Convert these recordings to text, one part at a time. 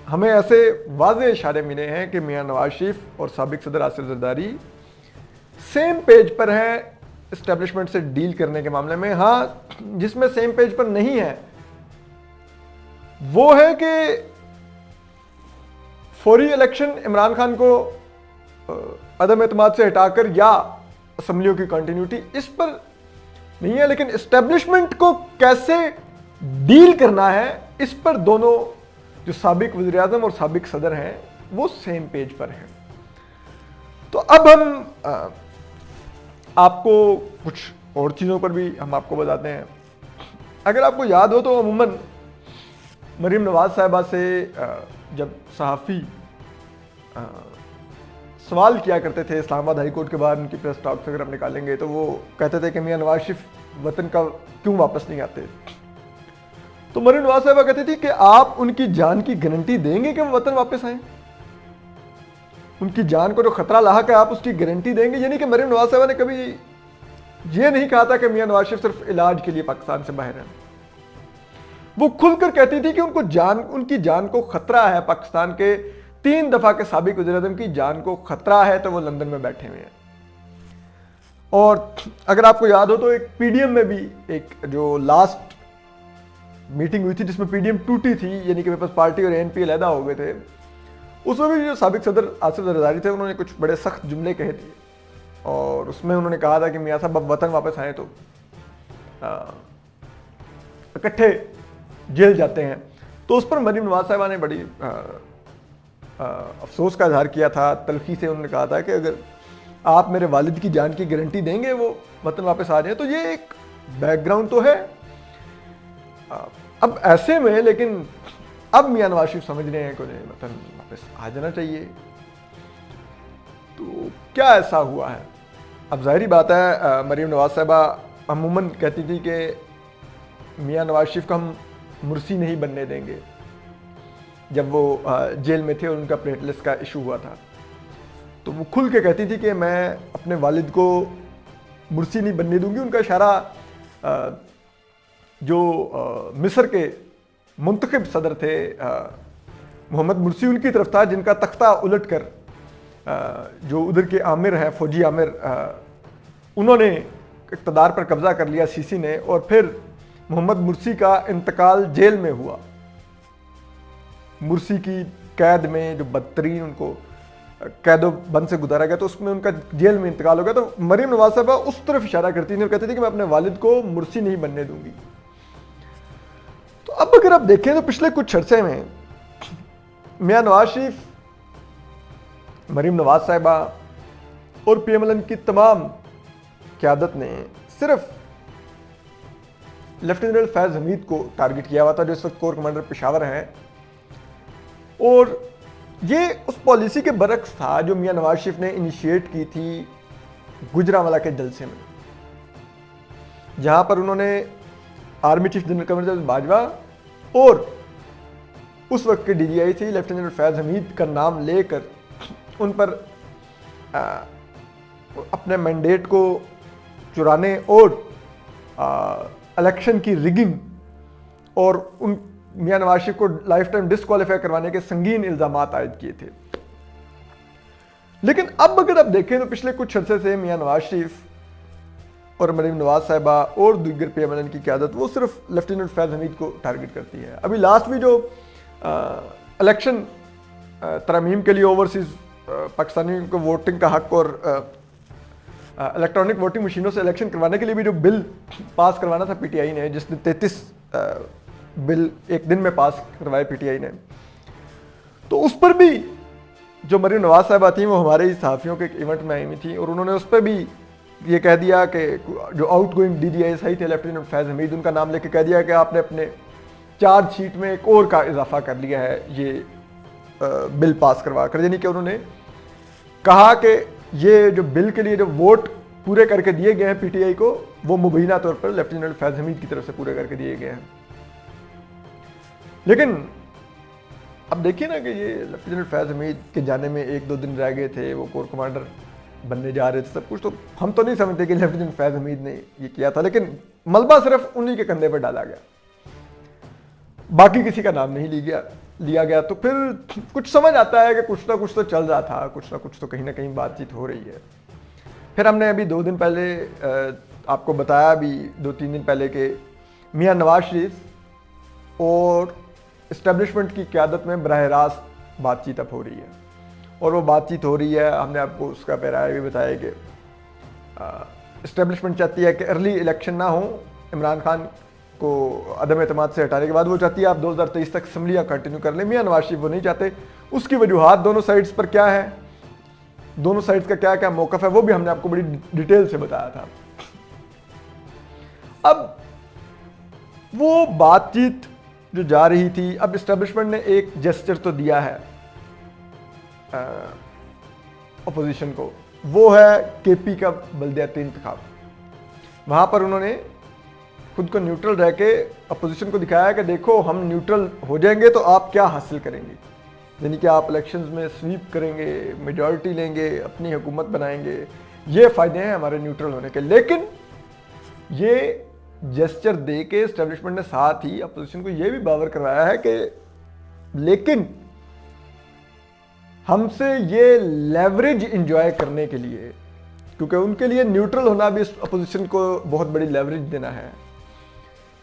हमें ऐसे वाज़ेह इशारे मिले हैं कि मियां नवाज शरीफ और साबिक सदर आसिफ जरदारी सेम पेज पर हैं इस्टेब्लिशमेंट से डील करने के मामले में। हाँ, जिसमें सेम पेज पर नहीं है वो है कि फौरी इलेक्शन इमरान खान को अदम एतमाद से हटाकर या असम्बलियों की कंटिन्यूटी, इस पर नहीं है। लेकिन इस्टेब्लिशमेंट को कैसे डील करना है, इस पर दोनों जो साबिक वज़ीर आज़म और साबिक सदर हैं वो सेम पेज पर हैं। तो अब हम आपको कुछ और चीज़ों पर भी हम आपको बताते हैं। अगर आपको याद हो तो अमूमन मरीम नवाज साहिबा से जब सहाफ़ी सवाल किया करते थे इस्लामाबाद हाई कोर्ट के बाद, उनकी प्रेस टॉक्स अगर हम निकालेंगे तो वो कहते थे कि मियां नवाज शरीफ वतन का क्यों वापस नहीं आते। तो मरीम नवाज साहिबा कहती थी कि आप उनकी जान की गारंटी देंगे कि वो वतन वापस आए, उनकी जान को जो खतरा लाक है आप उसकी गारंटी देंगे। यानी कि मरीम नवाज साहिबा ने कभी ये नहीं कहा था कि मियां नवाज शरीफ सिर्फ इलाज के लिए पाकिस्तान से बाहर हैं। वो खुलकर कहती थी कि उनकी जान को खतरा है, पाकिस्तान के 3 दफा के साबिक वज़ीर-ए-आज़म की जान को खतरा है, तो वो लंदन में बैठे हुए हैं। और अगर आपको याद हो तो एक पीडीएम में भी एक जो लास्ट मीटिंग हुई थी जिसमें पीडीएम टूटी थी, यानी कि पीपल्स पार्टी और एनपी अलहदा हो गए थे, उसमें भी जो साबिक सदर आसिफ जरदारी थे उन्होंने कुछ बड़े सख्त जुमले कहे थे। और उसमें उन्होंने कहा था कि मियां साहब अब वतन वापस आए तो इकट्ठे जेल जाते हैं। तो उस पर मरीम नवाज साहिबा ने बड़ी अफसोस का इजहार किया था, तलखी से उन्होंने कहा था कि अगर आप मेरे वालिद की जान की गारंटी देंगे वो वतन वापस आ जाए। तो ये एक बैकग्राउंड तो है। अब ऐसे में लेकिन अब मियां नवाज शरीफ समझ रहे हैं कि उन्हें वतन वापस आ जाना चाहिए। तो क्या ऐसा हुआ है? अब जाहिर बात है मरीम नवाज साहिबा अमूमन कहती थी कि मियां नवाज शरीफ को हम मुर्सी नहीं बनने देंगे। जब वो जेल में थे और उनका प्लेटलेट्स का इशू हुआ था तो वो खुल के कहती थी कि मैं अपने वालिद को मुर्सी नहीं बनने दूंगी। उनका इशारा जो मिस्र के मुंतखब सदर थे मोहम्मद मुर्सी उनकी तरफ था, जिनका तख्ता उलट कर जो उधर के आमिर हैं, फौजी आमिर, उन्होंने इक़्तिदार पर कब्जा कर लिया सीसी ने, और फिर मोहम्मद मुर्सी का इंतकाल जेल में हुआ। मुर्सी की कैद में जो बदतरीन उनको कैदो बंद से गुजारा गया तो उसमें उनका जेल में इंतकाल हो गया। तो मरीम नवाज साहिबा उस तरफ इशारा करती थी और कहती थी कि मैं अपने वालिद को मुर्सी नहीं बनने दूंगी। तो अब अगर आप देखें तो पिछले कुछ अरसे में मियां नवाज शरीफ, मरीम नवाज साहिबा और पीएमएलएन की तमाम क़यादत ने सिर्फ लेफ्टिनेंट जनरल फैज़ हमीद को टारगेट किया हुआ था, जो इस वक्त कोर कमांडर पेशावर हैं। और ये उस पॉलिसी के बरक्स था जो मियां नवाज शरीफ ने इनिशिएट की थी गुजरांवाला के जलसे में, जहां पर उन्होंने आर्मी चीफ जनरल कमर बाजवा और उस वक्त के डीजीआई थी लेफ्टिनेंट जनरल फैज़ हमीद का नाम लेकर उन पर अपने मैंडेट को चुराने और इलेक्शन की रिगिंग और उन मियां नवाज शरीफ को लाइफ टाइम डिस्क्वालीफाई करवाने के संगीन इल्जामात आयद किए थे। लेकिन अब अगर आप देखें तो पिछले कुछ अरसे से मियां नवाज शरीफ और मरीम नवाज साहिबा और दीगर पीएमएलएन की क़यादत वो सिर्फ लेफ्टिनेंट फैज़ हमीद को टारगेट करती है। अभी लास्ट में जो इलेक्शन तरमीम के लिए ओवरसीज पाकिस्तानियों को वोटिंग का हक और इलेक्ट्रॉनिक वोटिंग मशीनों से इलेक्शन करवाने के लिए भी जो बिल पास करवाना था पीटीआई ने, जिसने 33 बिल एक दिन में पास करवाए पीटीआई ने, तो उस पर भी जो मरीम नवाज साहिबा थी वो हमारे ही सहाफ़ियों के एक इवेंट में आई हुई थी और उन्होंने उस पर भी ये कह दिया कि जो आउट गोइंग डीजीआई थे लेफ्टिनेंट फैज़ हमीद, उनका नाम लेके कह दिया कि आपने अपने चार्जशीट में एक और का इजाफा कर लिया है ये बिल पास करवा कर। यानी कि उन्होंने कहा कि ये जो बिल के लिए जो वोट पूरे करके दिए गए हैं पीटीआई को, वो मुबीना तौर पर लेफ्टिनेंट फैज़ हमीद की तरफ से पूरे करके दिए गए हैं। लेकिन अब देखिए ना कि ये लेफ्टिनेंट फैज़ हमीद के जाने में 1-2 दिन रह गए थे, वो कोर कमांडर बनने जा रहे थे, सब कुछ। तो हम तो नहीं समझते कि लेफ्टिनेंट फैज़ हमीद ने ये किया था, लेकिन मलबा सिर्फ उन्हीं के कंधे पर डाला गया, बाकी किसी का नाम नहीं लिया गया। लिया गया तो फिर कुछ समझ आता है कि कुछ ना कुछ तो चल रहा था, कुछ ना कुछ तो कहीं ना कहीं बातचीत हो रही है। फिर हमने अभी 2 दिन पहले आपको बताया भी 2-3 दिन पहले के मियां नवाज शरीफ और इस्टेब्लिशमेंट की क़यादत में बराह रास्त बातचीत अब हो रही है, और वो बातचीत हो रही है। हमने आपको उसका पैराया भी बताया कि इस्टेब्लिशमेंट चाहती है कि अर्ली इलेक्शन ना हो, इमरान खान को अदम एतमाद से हटाने के बाद वो चाहती है आप 2023 तक असम्बलियाँ कंटिन्यू कर लें। मियां नवाज शरीफ वो नहीं चाहते। उसकी वजूहात दोनों साइड्स पर क्या है, दोनों साइड्स का क्या क्या मौकफ है, वो भी हमने आपको बड़ी डिटेल से बताया था। अब वो बातचीत जो जा रही थी, अब इस्टेब्लिशमेंट ने एक जेस्चर तो दिया है अपोजिशन को, वो है केपी का बल्दियाती इंतखाब। वहां पर उन्होंने खुद को न्यूट्रल रह के अपोजिशन को दिखाया कि देखो हम न्यूट्रल हो जाएंगे तो आप क्या हासिल करेंगे, यानी कि आप इलेक्शंस में स्वीप करेंगे, मेजॉरिटी लेंगे, अपनी हुकूमत बनाएंगे, ये फ़ायदे हैं हमारे न्यूट्रल होने के। लेकिन ये जेस्चर दे के एस्टेब्लिशमेंट ने साथ ही अपोजिशन को ये भी बावर करवाया है कि लेकिन हमसे ये लेवरेज इंजॉय करने के लिए, क्योंकि उनके लिए न्यूट्रल होना भी अपोजिशन को बहुत बड़ी लेवरेज देना है,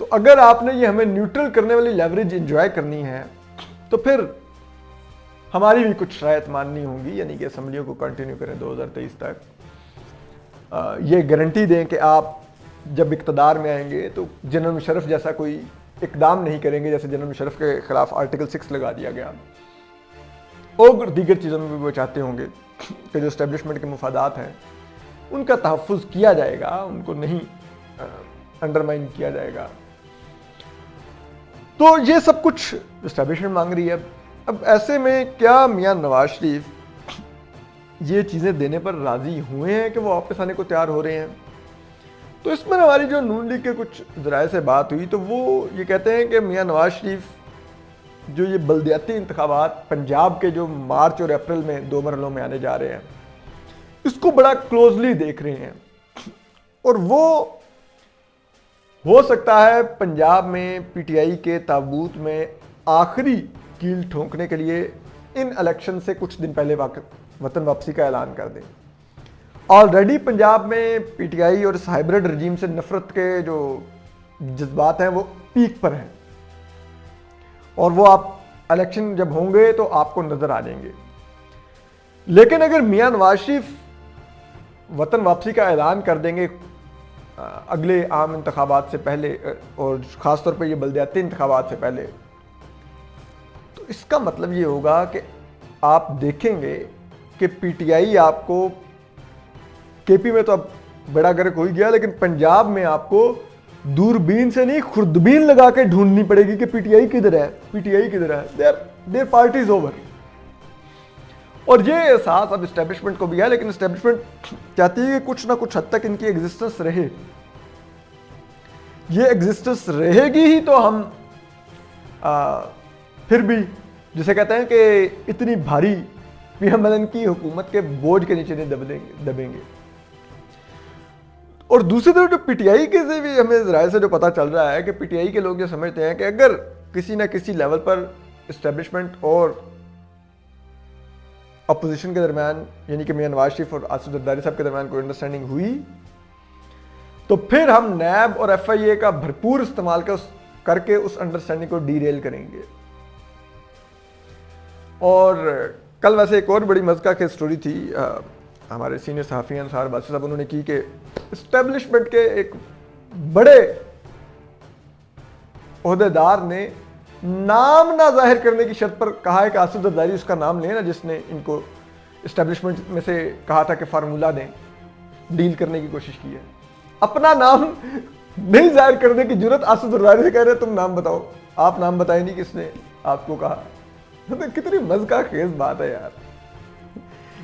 तो अगर आपने ये हमें न्यूट्रल करने वाली लेवरेज इंजॉय करनी है तो फिर हमारी भी कुछ शरायत माननी होंगी, यानी कि असम्बलियों को कंटिन्यू करें 2023 तक। ये गारंटी दें कि आप जब इक़्तिदार में आएंगे तो जनरल मुशर्रफ जैसा कोई इकदाम नहीं करेंगे जैसे जनरल मुशर्रफ के खिलाफ आर्टिकल 6 लगा दिया गया, और दीगर चीज़ों में भी वो चाहते होंगे कि जो इस्टेब्लिशमेंट के मुफादात हैं उनका तहफ़्फ़ुज़ किया जाएगा, उनको नहीं अंडरमाइन किया जाएगा। तो ये सब कुछ इस्टेब्लिशमेंट मांग रही है। अब ऐसे में क्या मियां नवाज शरीफ ये चीज़ें देने पर राज़ी हुए हैं कि वो वापस आने को तैयार हो रहे हैं? तो इसमें हमारी जो नून लीग के कुछ ज़राए से बात हुई तो वो ये कहते हैं कि मियां नवाज शरीफ जो ये बल्दियाती इंतखाबात पंजाब के जो मार्च और अप्रैल में 2 मरहलों में आने जा रहे हैं, इसको बड़ा क्लोजली देख रहे हैं, और वो हो सकता है पंजाब में पीटीआई के ताबूत में आखिरी कील ठोंकने के लिए इन इलेक्शन से कुछ दिन पहले वतन वापसी का ऐलान कर दें। ऑलरेडी पंजाब में पीटीआई और इस हाइब्रिड रजीम से नफरत के जो जज्बात हैं वो पीक पर हैं, और वो आप इलेक्शन जब होंगे तो आपको नजर आ जाएंगे। लेकिन अगर मियां नवाज शरीफ वतन वापसी का ऐलान कर देंगे अगले आम इंतखाबात से पहले, और ख़ासतौर पर ये बल्दियाती इंतखाबात से पहले, तो इसका मतलब ये होगा कि आप देखेंगे कि पीटीआई आपको, केपी में तो अब बड़ा गर्क हो ही गया, लेकिन पंजाब में आपको दूरबीन से नहीं खुर्दबीन लगा के ढूंढनी पड़ेगी कि पीटीआई किधर है, पीटीआई किधर है, देयर पार्टी इज ओवर। और ये एहसास अब इस्टेब्लिशमेंट को भी है, लेकिन इस्टेब्लिशमेंट चाहती है कि कुछ ना कुछ हद तक इनकी एग्जिस्टेंस रहे। ये एग्जिस्टेंस रहेगी ही तो हम फिर भी जिसे कहते हैं कि इतनी भारी पीएमएलएन की हुकूमत के बोझ के नीचे नहीं दबेंगे। और दूसरी तरफ जो पीटीआई के से भी हमें राय से जो पता चल रहा है कि पीटीआई के लोग ये समझते हैं कि अगर किसी ना किसी लेवल पर इस्टेब्लिशमेंट और अपोजिशन के दरमियान, यानी कि मियां नवाज शरीफ और आसिफ जरदारी साहब के दरमियान कोई अंडरस्टैंडिंग हुई, तो फिर हम नैब और एफआईए का भरपूर इस्तेमाल करके उस अंडरस्टैंडिंग को डीरेल करेंगे। और कल वैसे एक और बड़ी मज़ा की स्टोरी थी, हमारे सीनियर सहाफ़ी अंसार बासी साहब उन्होंने की कि इस्टेब्लिशमेंट के एक बड़े ओहदेदार ने नाम ना जाहिर करने की शर्त पर कहा है कि आसिफ जरदारी उसका नाम लें ना, जिसने इनको इस्टेब्लिशमेंट में से कहा था कि फार्मूला दें, डील करने की कोशिश की है। अपना नाम नहीं जाहिर करने की जरूरत आसिफ जरदारी से कह रहे तुम नाम बताओ, आप नाम बताए नहीं किसने आपको कहा। तो कितनी मज़ा खेज बात है यार।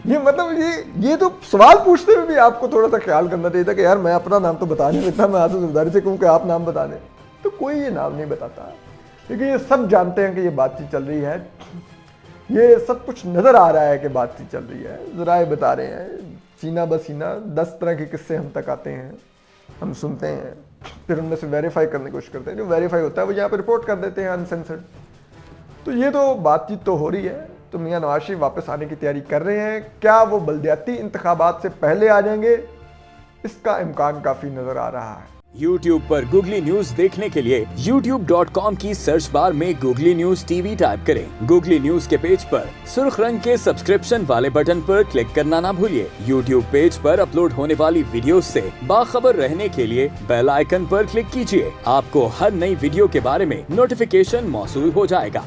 ये मतलब ये तो सवाल पूछते हुए भी आपको थोड़ा सा ख्याल करना चाहिए था कि यार मैं अपना नाम तो बता नहीं सकता, मैं आसिफ जरदारी से कहूँ कि आप नाम बता दें, तो कोई ये नाम नहीं बताता, क्योंकि ये सब जानते हैं कि ये बातचीत चल रही है, ये सब कुछ नज़र आ रहा है कि बातचीत चल रही है, ज़राए बता रहे हैं, सीना बसीना 10 तरह के किस्से हम तक आते हैं, हम सुनते हैं, फिर उनमें से वेरीफाई करने की कोशिश करते हैं, जो वेरीफाई होता है वो यहाँ पर रिपोर्ट कर देते हैं अनसेंसर्ड। तो ये तो बातचीत तो हो रही है, तो मियां नवाज शरीफ वापस आने की तैयारी कर रहे हैं। क्या वो बलदियाती इंतखाबात से पहले आ जाएंगे, इसका इम्कान काफी नजर आ रहा है। YouTube पर गूगली न्यूज देखने के लिए youtube.com की सर्च बार में गूगली न्यूज टीवी टाइप करें। गूगली न्यूज के पेज पर सुर्ख रंग के सब्सक्रिप्शन वाले बटन पर क्लिक करना ना भूलिए। YouTube पेज पर अपलोड होने वाली वीडियोस से बाखबर रहने के लिए बेल आइकन पर क्लिक कीजिए। आपको हर नई वीडियो के बारे में नोटिफिकेशन मौसूल हो जाएगा।